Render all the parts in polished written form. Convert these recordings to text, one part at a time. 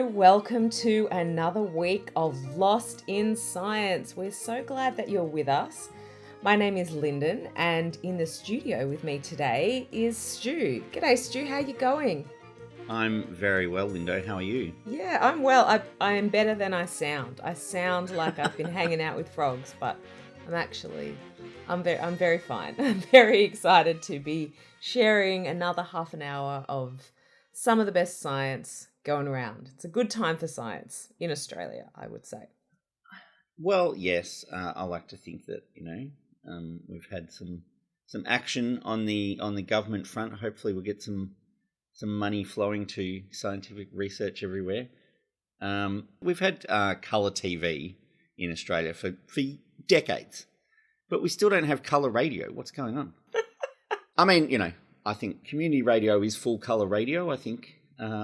Hello, welcome to another week of Lost in Science. We're so glad that you're with us. My name is Linden, and in the studio with me today is Stu. G'day Stu, how you going? I'm very well, Lindo. How are you? Yeah, I'm well. I am better than I sound. I sound like I've been hanging out with frogs, but I'm very fine. I'm very excited to be sharing another half an hour of some of the best science going around. It's a good time for science in Australia, I would say. Well, yes. I like to think that we've had some action on the government front. Hopefully, we'll get some money flowing to scientific research everywhere. We've had colour TV in Australia for decades, but we still don't have colour radio. What's going on? I mean, I think community radio is full colour radio. I think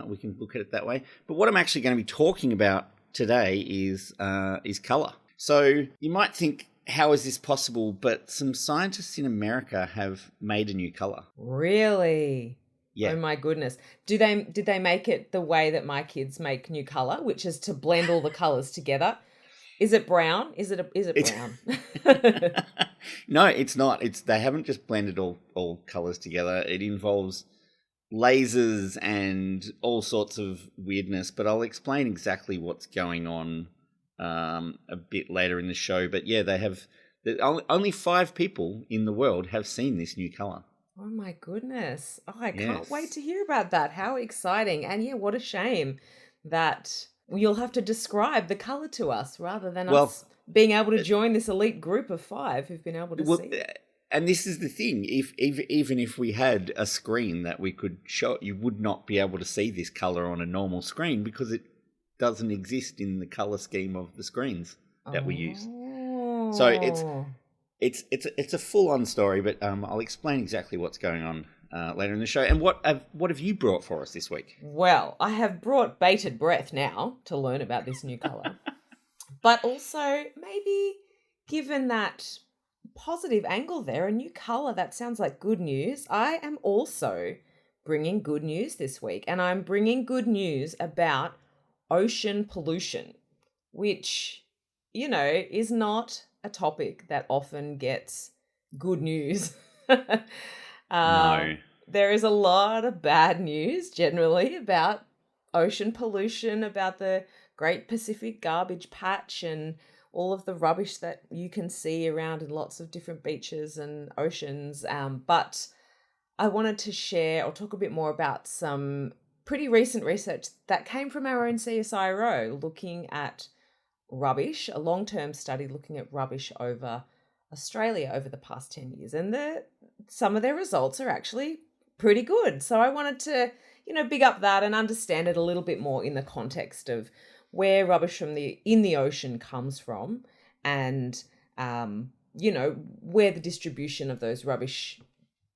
we can look at it that way. But what I'm actually going to be talking about today is colour. So you might think, how is this possible? But some scientists in America have made a new colour. Really? Yeah. Oh my goodness. Did they make it the way that my kids make new colour, which is to blend all the colours together? Is it brown? Is it brown? No, it's not. They haven't just blended all colours together. It involves lasers and all sorts of weirdness, but I'll explain exactly what's going on a bit later in the show. But yeah, only 5 people in the world have seen this new colour. Oh my goodness. Oh, I can't wait to hear about that. How exciting. And yeah, what a shame that you'll have to describe the colour to us rather than us being able to join this elite group of 5 who've been able to see it. And this is the thing, even if we had a screen that we could show, you would not be able to see this colour on a normal screen because it doesn't exist in the colour scheme of the screens that we use. So it's a full-on story, but I'll explain exactly what's going on later in the show. And what have you brought for us this week? Well, I have brought bated breath now to learn about this new colour. But also, maybe given that positive angle there, a new colour, that sounds like good news. I am also bringing good news this week, and I'm bringing good news about ocean pollution, which, is not a topic that often gets good news. No. There is a lot of bad news generally about ocean pollution, about the Great Pacific Garbage Patch and all of the rubbish that you can see around in lots of different beaches and oceans. But I wanted to share or talk a bit more about some pretty recent research that came from our own CSIRO looking at rubbish, a long-term study looking at rubbish over Australia over the past 10 years. And some of their results are actually pretty good. So I wanted to, big up that and understand it a little bit more in the context of where rubbish in the ocean comes from and, where the distribution of those rubbish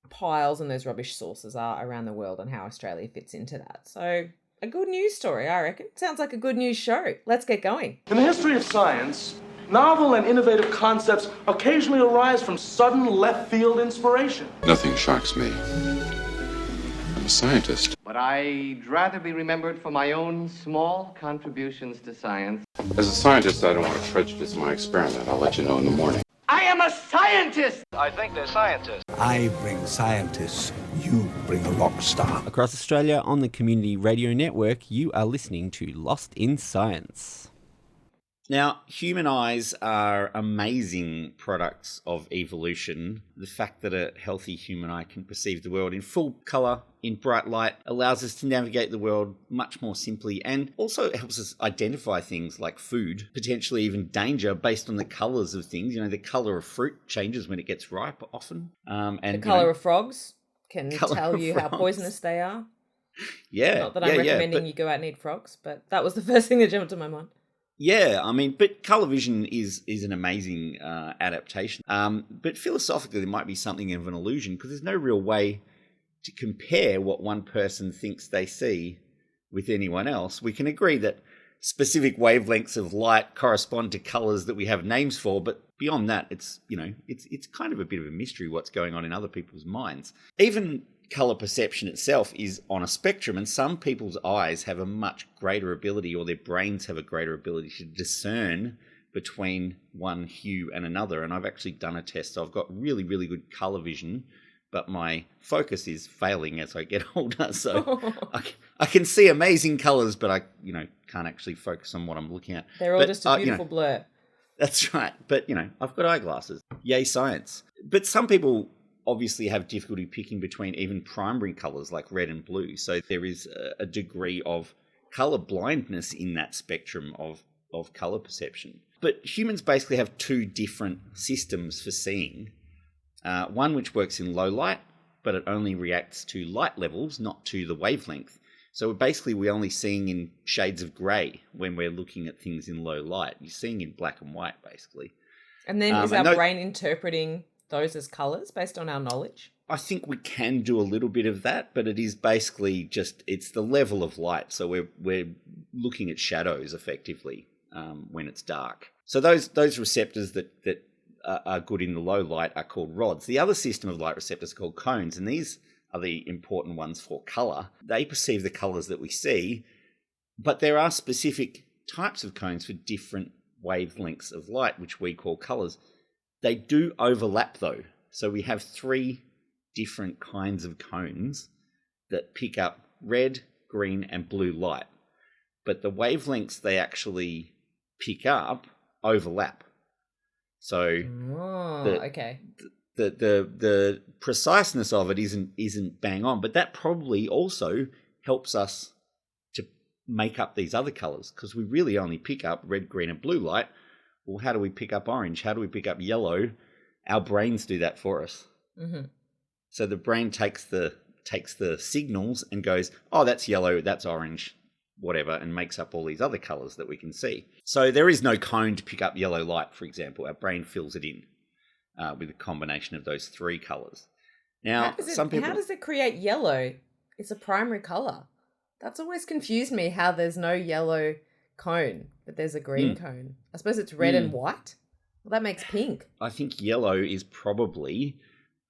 piles and those rubbish sources are around the world and how Australia fits into that. So a good news story, I reckon. Sounds like a good news show. Let's get going. In the history of science, novel and innovative concepts occasionally arise from sudden left-field inspiration. Nothing shocks me. I'm a scientist. But I'd rather be remembered for my own small contributions to science. As a scientist, I don't want to prejudice my experiment. I'll let you know in the morning. I am a scientist! I think they're scientists. I bring scientists, you bring a rock star. Across Australia on the Community Radio Network, you are listening to Lost in Science. Now, human eyes are amazing products of evolution. The fact that a healthy human eye can perceive the world in full colour, in bright light, allows us to navigate the world much more simply and also helps us identify things like food, potentially even danger based on the colours of things. The colour of fruit changes when it gets ripe often. And the colour of frogs can tell you how poisonous they are. Yeah. Not that I'm recommending you go out and eat frogs, but that was the first thing that jumped to my mind. Yeah, but colour vision is an amazing adaptation. But philosophically, there might be something of an illusion because there's no real way to compare what one person thinks they see with anyone else. We can agree that specific wavelengths of light correspond to colours that we have names for, but beyond that, it's kind of a bit of a mystery what's going on in other people's minds. Even colour perception itself is on a spectrum, and some people's eyes have a much greater ability, or their brains have a greater ability to discern between one hue and another. And I've actually done a test. So I've got really, really good colour vision, but my focus is failing as I get older. So I can see amazing colours, but I, can't actually focus on what I'm looking at. They're all just a beautiful blur. That's right. But, I've got eyeglasses. Yay, science. But some people obviously have difficulty picking between even primary colours like red and blue. So there is a degree of colour blindness in that spectrum of colour perception. But humans basically have two different systems for seeing. One which works in low light, but it only reacts to light levels, not to the wavelength. So basically we're only seeing in shades of grey when we're looking at things in low light. You're seeing in black and white, basically. And then is our brain interpreting those as colours based on our knowledge? I think we can do a little bit of that, but it is basically it's the level of light. So we're looking at shadows effectively when it's dark. So those receptors that are good in the low light are called rods. The other system of light receptors are called cones, and these are the important ones for colour. They perceive the colours that we see, but there are specific types of cones for different wavelengths of light, which we call colours. They do overlap though. So we have 3 different kinds of cones that pick up red, green and blue light. But the wavelengths they actually pick up overlap. So the preciseness of it isn't bang on, but that probably also helps us to make up these other colours, because we really only pick up red, green and blue light. Well, how do we pick up orange? How do we pick up yellow? Our brains do that for us. Mm-hmm. So the brain takes the signals and goes, oh, that's yellow, that's orange, whatever, and makes up all these other colours that we can see. So there is no cone to pick up yellow light, for example. Our brain fills it in with a combination of those 3 colours. Now, how does it create yellow? It's a primary colour. That's always confused me, how there's no yellow cone, but there's a green cone. I suppose it's red and white. Well, that makes pink. I think yellow is probably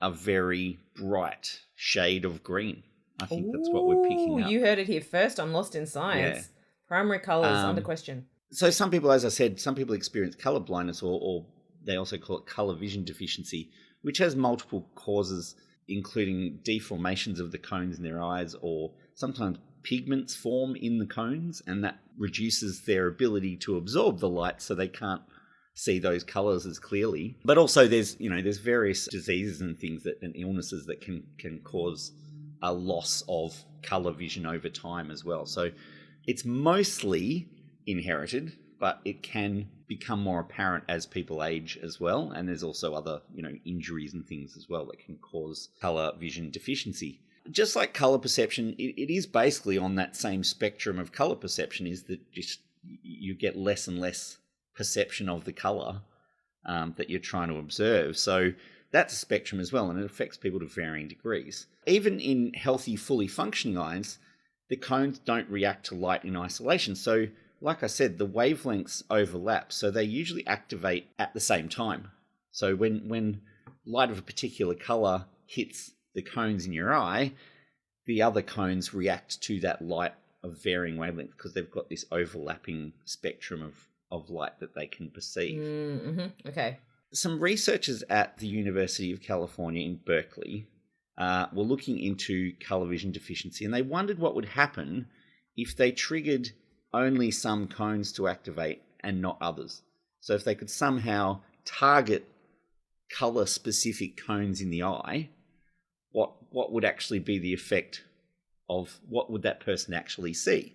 a very bright shade of green. I think that's what we're picking up. You heard it here first on Lost in Science. Yeah. Primary colours under question. So some people, as I said, experience colour blindness, or they also call it colour vision deficiency, which has multiple causes, including deformations of the cones in their eyes, or sometimes pigments form in the cones, and that reduces their ability to absorb the light, so they can't see those colours as clearly. But also there's various diseases and things and illnesses that can cause a loss of colour vision over time as well. So it's mostly inherited, but it can become more apparent as people age as well. And there's also other, injuries and things as well that can cause colour vision deficiency. Just like colour perception, it is basically on that same spectrum of colour perception, is that just you get less and less perception of the colour that you're trying to observe. So that's a spectrum as well, and it affects people to varying degrees. Even in healthy, fully functioning eyes, the cones don't react to light in isolation. So, like I said, the wavelengths overlap, so they usually activate at the same time. So when light of a particular colour hits the cones in your eye, the other cones react to that light of varying wavelength, because they've got this overlapping spectrum of light that they can perceive. Mm-hmm. Okay. Some researchers at the University of California in Berkeley were looking into colour vision deficiency, and they wondered what would happen if they triggered only some cones to activate and not others. So if they could somehow target colour-specific cones in the eye, what would actually be the effect of what would that person actually see?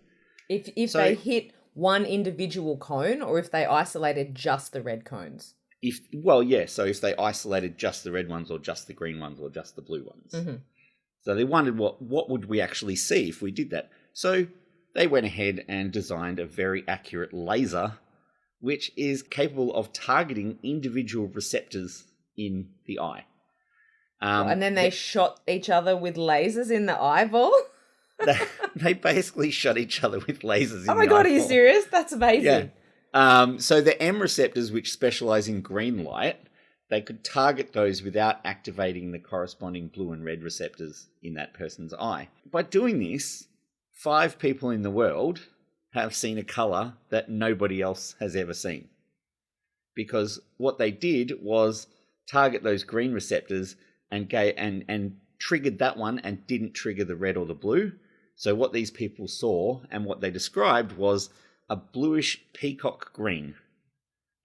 If they hit one individual cone, or if they isolated just the red cones? So if they isolated just the red ones, or just the green ones, or just the blue ones. Mm-hmm. So they wondered what would we actually see if we did that. So they went ahead and designed a very accurate laser, which is capable of targeting individual receptors in the eye. And then they shot each other with lasers in the eyeball? They basically shot each other with lasers in the eyeball. Oh my God, are you serious? That's amazing. Yeah. So the M receptors, which specialize in green light, they could target those without activating the corresponding blue and red receptors in that person's eye. By doing this, 5 people in the world have seen a colour that nobody else has ever seen. Because what they did was target those green receptors and triggered that one and didn't trigger the red or the blue. So what these people saw and what they described was a bluish peacock green.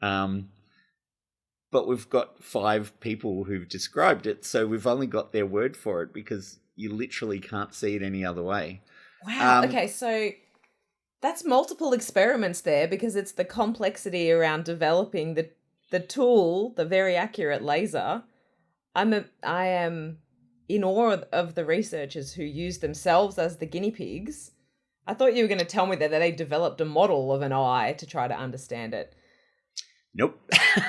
But we've got 5 people who've described it, so we've only got their word for it because you literally can't see it any other way. Wow. Okay, so that's multiple experiments there because it's the complexity around developing the tool, the very accurate laser. I am in awe of the researchers who use themselves as the guinea pigs. I thought you were going to tell me that they developed a model of an eye to try to understand it. Nope.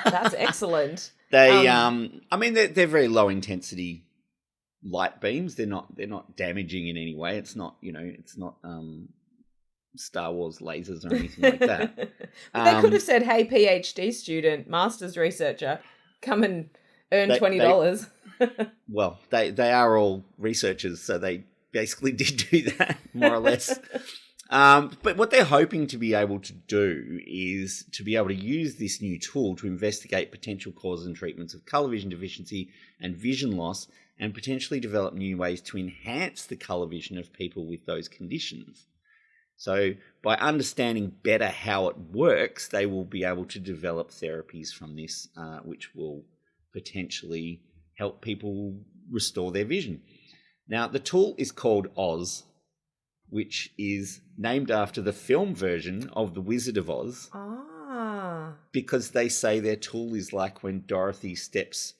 That's excellent. They, I mean, they're very low intensity light beams. They're not damaging in any way. It's not, it's not Star Wars lasers or anything like that. But they could have said, "Hey, PhD student, master's researcher, come and earn $20." Well, they are all researchers, so they basically did do that, more or less. But what they're hoping to be able to do is to be able to use this new tool to investigate potential causes and treatments of colour vision deficiency and vision loss, and potentially develop new ways to enhance the colour vision of people with those conditions. So by understanding better how it works, they will be able to develop therapies from this, which will potentially help people restore their vision. Now, the tool is called Oz, which is named after the film version of The Wizard of Oz. Ah. Because they say their tool is like when Dorothy steps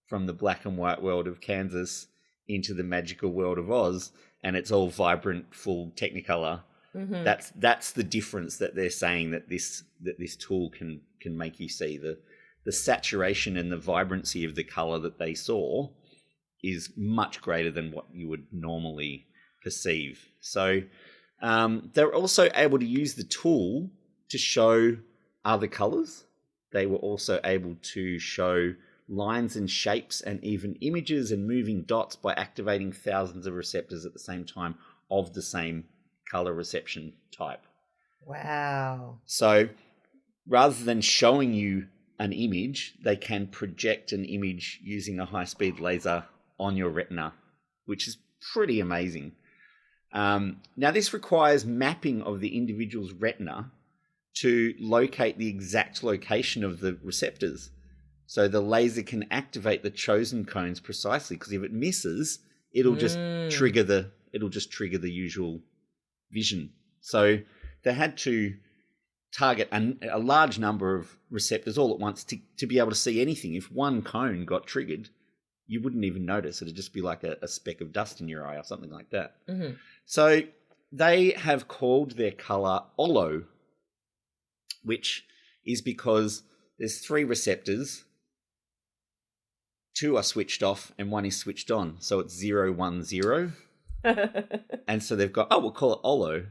from the black and white world of Kansas into the magical world of Oz, and it's all vibrant, full Technicolor. Mm-hmm. That's the difference that they're saying that this tool can make you see. The saturation and the vibrancy of the color that they saw is much greater than what you would normally perceive. So they're also able to use the tool to show other colors. They were also able to show lines and shapes and even images and moving dots by activating thousands of receptors at the same time of the same color reception type. Wow. So rather than showing you an image, they can project an image using a high-speed laser on your retina, which is pretty amazing. Now, this requires mapping of the individual's retina to locate the exact location of the receptors. So the laser can activate the chosen cones precisely, because if it misses, it'll just trigger the usual vision. So they had to target a large number of receptors all at once to be able to see anything. If one cone got triggered, you wouldn't even notice. It'd just be like a speck of dust in your eye or something like that. Mm-hmm. So they have called their colour Olo, which is because there's 3 receptors. 2 are switched off and 1 is switched on. So it's 0, 1, 0. And so they've got, we'll call it Olo,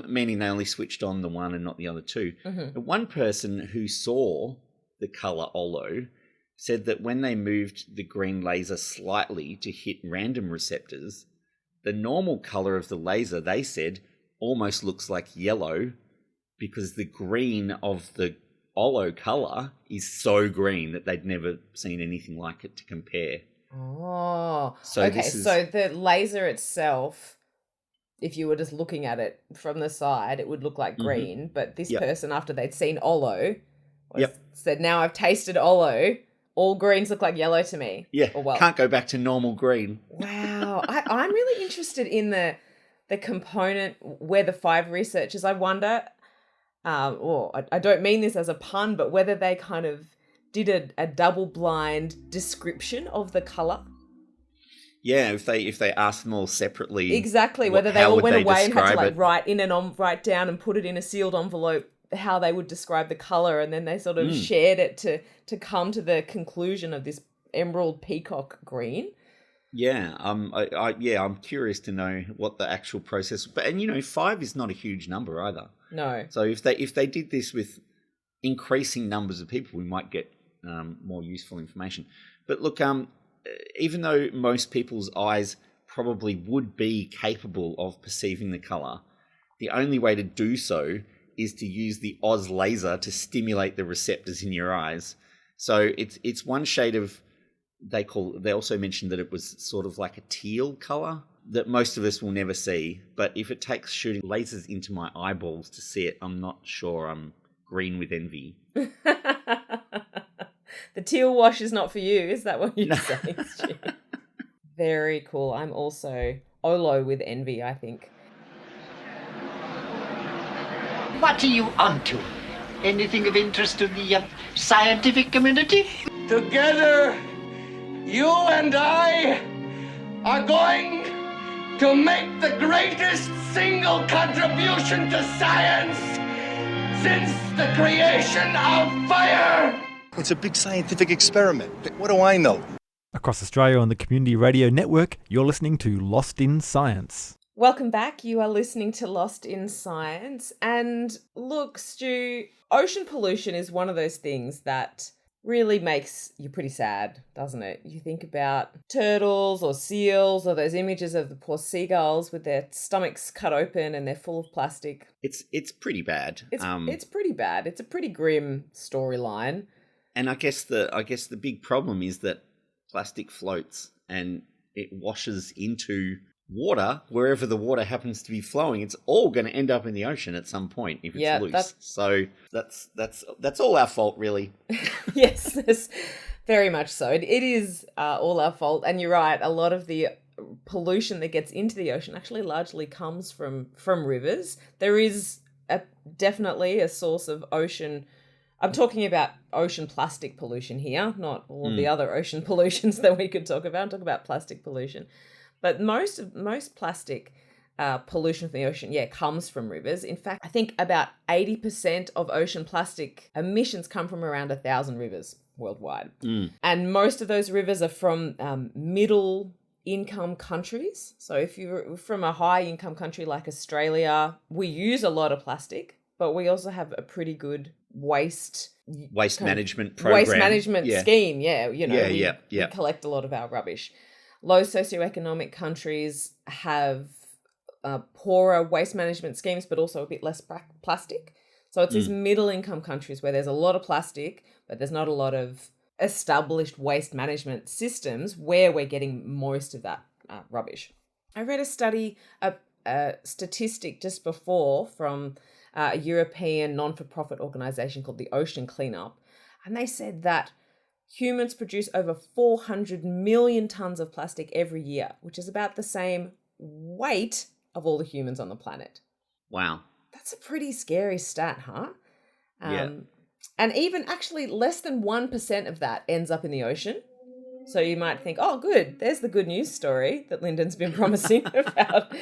meaning they only switched on the one and not the other 2. Mm-hmm. One person who saw the colour Olo said that when they moved the green laser slightly to hit random receptors, the normal colour of the laser, they said, almost looks like yellow, because the green of the Olo colour is so green that they'd never seen anything like it to compare. Oh, so okay. So the laser itself, if you were just looking at it from the side, it would look like green. Mm-hmm. But this person, after they'd seen Olo, said, "Now I've tasted Olo. All greens look like yellow to me." Yeah, can't go back to normal green. Wow, I'm really interested in the component where the 5 researchers. I wonder. I don't mean this as a pun, but whether they kind of did a double-blind description of the colour. Yeah, if they asked them all separately. Exactly, whether they all went away and had to write down and put it in a sealed envelope how they would describe the colour, and then they sort of shared it to come to the conclusion of this emerald peacock green. Yeah, I'm curious to know what the actual process. But 5 is not a huge number either. No. So if they did this with increasing numbers of people, we might get more useful information. But look, even though most people's eyes probably would be capable of perceiving the colour, the only way to do so is to use the Oz laser to stimulate the receptors in your eyes. So it's one shade of, they also mentioned that it was sort of like a teal colour that most of us will never see. But if it takes shooting lasers into my eyeballs to see it, I'm not sure I'm green with envy. The teal wash is not for you, is that what you're saying, Stu? Very cool. I'm also Olo with envy, I think. What are you onto? Anything of interest to the scientific community? Together, you and I are going to make the greatest single contribution to science since the creation of fire. It's a big scientific experiment. What do I know? Across Australia on the Community Radio Network, you're listening to Lost in Science. Welcome back. You are listening to Lost in Science. And look, Stu, ocean pollution is one of those things that really makes you pretty sad, doesn't it? You think about turtles or seals or those images of the poor seagulls with their stomachs cut open and they're full of plastic. It's pretty bad. It's pretty bad. It's a pretty grim storyline. And I guess the big problem is that plastic floats and it washes into water wherever the water happens to be flowing. It's all going to end up in the ocean at some point if it's loose. So that's all our fault, really. Yes, very much so. It is all our fault. And you're right, a lot of the pollution that gets into the ocean actually largely comes from rivers. There is definitely a source of ocean. I'm talking about ocean plastic pollution here, not all of the other ocean pollutions that we could talk about. I'm talking about plastic pollution. But most plastic pollution from the ocean, comes from rivers. In fact, I think about 80% of ocean plastic emissions come from around 1,000 rivers worldwide. And most of those rivers are from middle income countries. So if you're from a high income country like Australia, we use a lot of plastic, but we also have a pretty good waste management program. Waste management scheme, we collect a lot of our rubbish. Low socioeconomic countries have poorer waste management schemes, but also a bit less plastic. So it's these middle income countries where there's a lot of plastic, but there's not a lot of established waste management systems where we're getting most of that rubbish. I read a study, a statistic just before from a European non-for-profit organisation called the Ocean Cleanup, and they said that humans produce over 400 million tonnes of plastic every year, which is about the same weight of all the humans on the planet. Wow. That's a pretty scary stat, huh? Yeah. And even actually less than 1% of that ends up in the ocean. So you might think, oh, good, there's the good news story that Linden's been promising about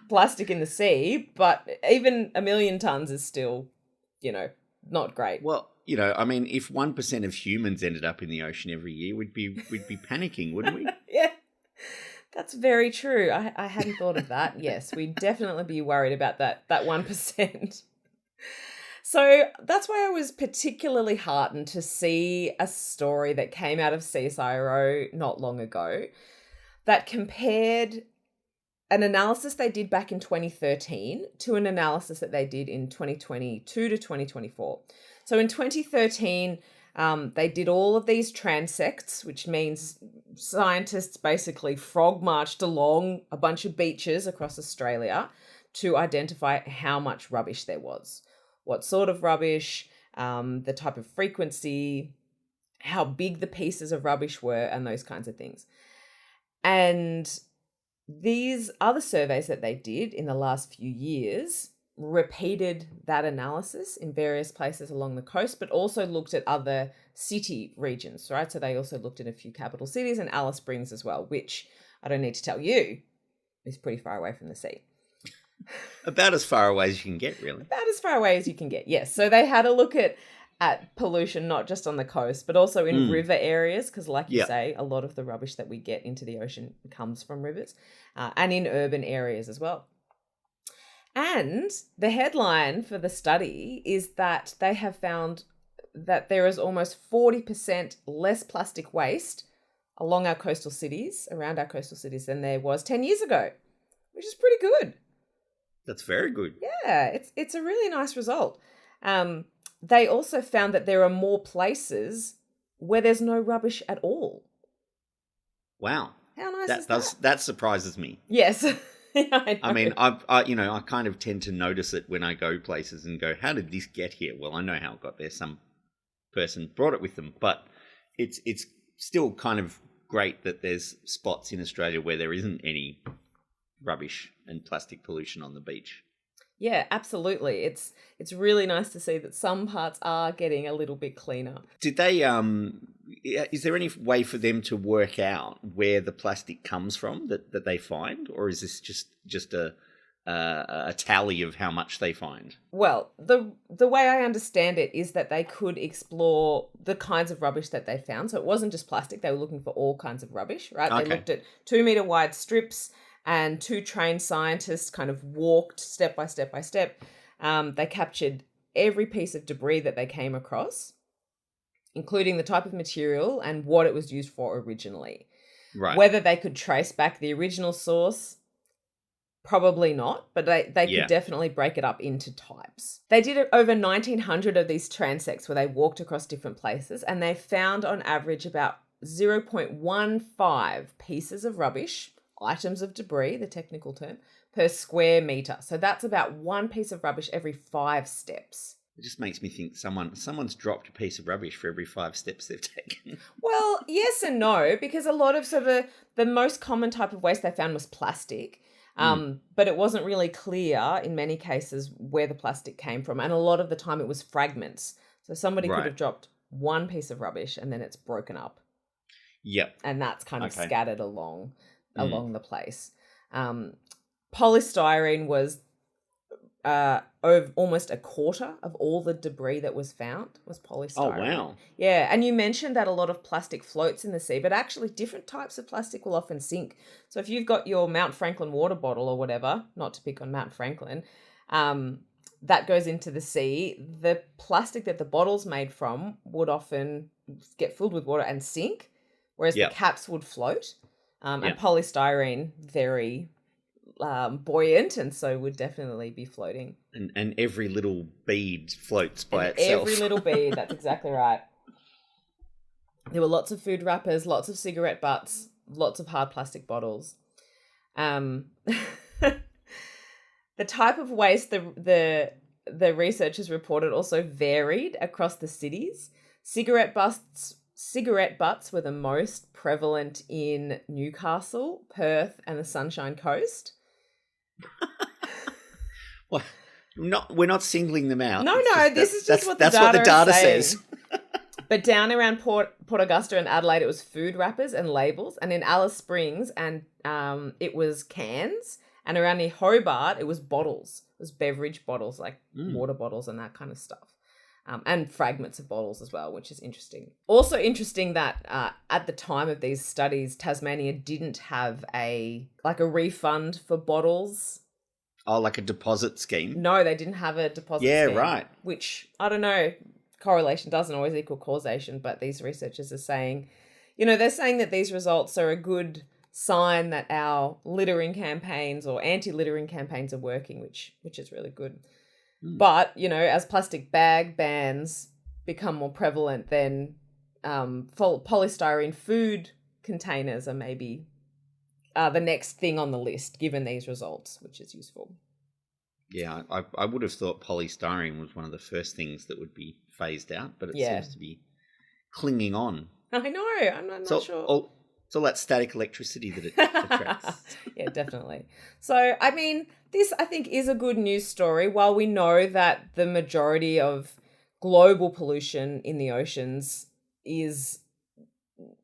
plastic in the sea. But even 1 million tonnes is still, not great. Well, I mean, if 1% of humans ended up in the ocean every year, we'd be panicking, wouldn't we? Yeah, that's very true. I hadn't thought of that. Yes, we'd definitely be worried about that 1%. So that's why I was particularly heartened to see a story that came out of CSIRO not long ago that compared an analysis they did back in 2013 to an analysis that they did in 2022 to 2024. So in 2013, they did all of these transects, which means scientists basically frog marched along a bunch of beaches across Australia to identify how much rubbish there was. What sort of rubbish, the type of frequency, how big the pieces of rubbish were, and those kinds of things. And these other surveys that they did in the last few years repeated that analysis in various places along the coast, but also looked at other city regions, right? So they also looked at a few capital cities and Alice Springs as well, which I don't need to tell you is pretty far away from the sea. About as far away as you can get, really. About as far away as you can get, yes. So they had a look at pollution, not just on the coast, but also in river areas, because like you say, a lot of the rubbish that we get into the ocean comes from rivers, and in urban areas as well. And the headline for the study is that they have found that there is almost 40% less plastic waste along our coastal cities, around our coastal cities, than there was 10 years ago, which is pretty good. That's very good. Yeah, it's a really nice result. They also found that there are more places where there's no rubbish at all. Wow. How nice is that? That surprises me. Yes. I mean, I kind of tend to notice it when I go places and go, how did this get here? Well, I know how it got there. Some person brought it with them, but it's still kind of great that there's spots in Australia where there isn't any rubbish and plastic pollution on the beach. Yeah, absolutely. It's really nice to see that some parts are getting a little bit cleaner. Did they is there any way for them to work out where the plastic comes from that they find, or is this just a tally of how much they find? Well, the way I understand it is that they could explore the kinds of rubbish that they found. So it wasn't just plastic. They were looking for all kinds of rubbish, right? Okay. They looked at 2-meter wide strips, and 2 trained scientists kind of walked step by step by step. They captured every piece of debris that they came across, including the type of material and what it was used for originally. Right. Whether they could trace back the original source, probably not, but they could definitely break it up into types. They did over 1,900 of these transects where they walked across different places, and they found on average about 0.15 pieces of rubbish, items of debris, the technical term, per square meter. So that's about 1 piece of rubbish every 5 steps. It just makes me think someone's dropped a piece of rubbish for every 5 steps they've taken. Well, yes and no, because a lot of the most common type of waste they found was plastic. But it wasn't really clear in many cases where the plastic came from. And a lot of the time it was fragments. So somebody could have dropped 1 piece of rubbish and then it's broken up. Yep. And that's kind of scattered along the place. Polystyrene was almost a quarter of all the debris that was found was polystyrene. Oh, wow. Yeah, and you mentioned that a lot of plastic floats in the sea, but actually different types of plastic will often sink. So if you've got your Mount Franklin water bottle or whatever, not to pick on Mount Franklin, that goes into the sea, the plastic that the bottle's made from would often get filled with water and sink, whereas the caps would float. And polystyrene, very buoyant, and so would definitely be floating. And every little bead floats by itself. Every little bead, that's exactly right. There were lots of food wrappers, lots of cigarette butts, lots of hard plastic bottles. The type of waste the researchers reported also varied across the cities. Cigarette butts were the most prevalent in Newcastle, Perth, and the Sunshine Coast. Well, we're not singling them out. No, this is just what the data says. But down around Port Augusta and Adelaide, it was food wrappers and labels, and in Alice Springs and it was cans, and around near Hobart, it was bottles. It was beverage bottles, like water bottles and that kind of stuff. And fragments of bottles as well, which is interesting. Also interesting that at the time of these studies, Tasmania didn't have a refund for bottles. Oh, like a deposit scheme? No, they didn't have a deposit scheme. Yeah, right. Which, I don't know, correlation doesn't always equal causation, but these researchers are saying, they're saying that these results are a good sign that our littering campaigns or anti-littering campaigns are working, which is really good. But, as plastic bag bans become more prevalent, then polystyrene food containers are maybe the next thing on the list, given these results, which is useful. Yeah, I would have thought polystyrene was one of the first things that would be phased out, but it seems to be clinging on. I know, I'm not sure. It's all that static electricity that it attracts. Yeah, definitely. So, I mean, this, I think, is a good news story. While we know that the majority of global pollution in the oceans is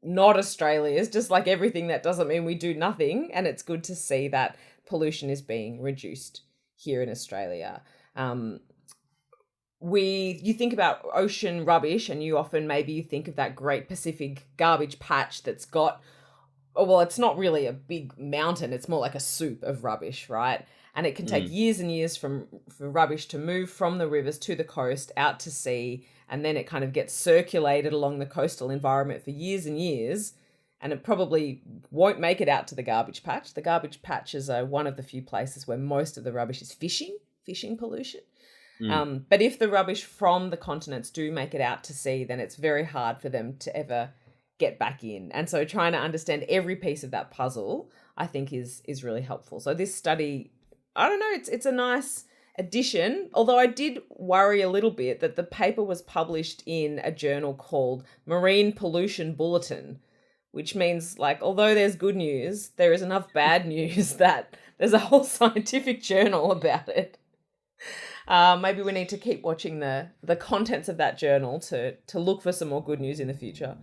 not Australia's, just like everything, that doesn't mean we do nothing. And it's good to see that pollution is being reduced here in Australia. You think about ocean rubbish and you think of that Great Pacific garbage patch that's got, it's not really a big mountain. It's more like a soup of rubbish, right? And it can take years and years for rubbish to move from the rivers to the coast out to sea and then it kind of gets circulated along the coastal environment for years and years, and it probably won't make it out to the garbage patch. The garbage patches are one of the few places where most of the rubbish is fishing pollution. But if the rubbish from the continents do make it out to sea, then it's very hard for them to ever get back in. And so trying to understand every piece of that puzzle, I think is really helpful. So this study, I don't know, it's a nice addition, although I did worry a little bit that the paper was published in a journal called Marine Pollution Bulletin, which means, like, although there's good news, there is enough bad news that there's a whole scientific journal about it. Maybe we need to keep watching the contents of that journal to look for some more good news in the future.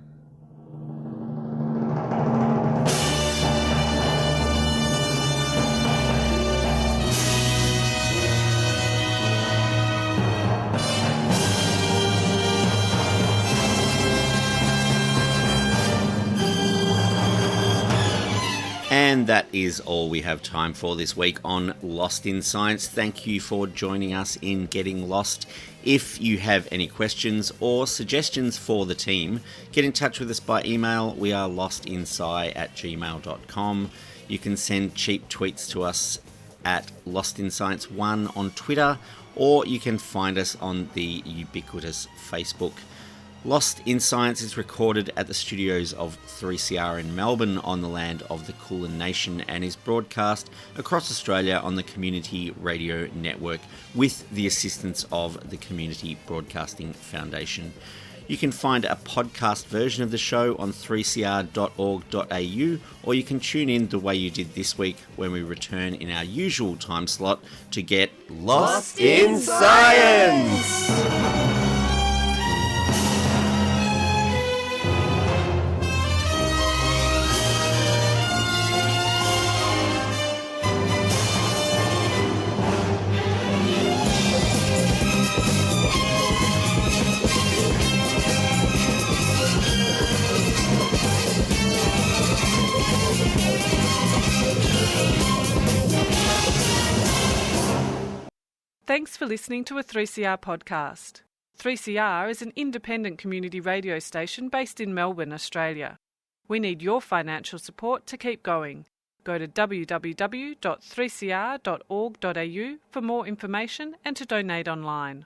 And that is all we have time for this week on Lost in Science. Thank you for joining us in Getting Lost. If you have any questions or suggestions for the team, get in touch with us by email. We are lostinsci@gmail.com. You can send cheap tweets to us at lostinscience1 on Twitter, or you can find us on the ubiquitous Facebook. Lost in Science is recorded at the studios of 3CR in Melbourne on the land of the Kulin Nation and is broadcast across Australia on the Community Radio Network with the assistance of the Community Broadcasting Foundation. You can find a podcast version of the show on 3cr.org.au, or you can tune in the way you did this week when we return in our usual time slot to get Lost in Science! Thanks for listening to a 3CR podcast. 3CR is an independent community radio station based in Melbourne, Australia. We need your financial support to keep going. Go to www.3cr.org.au for more information and to donate online.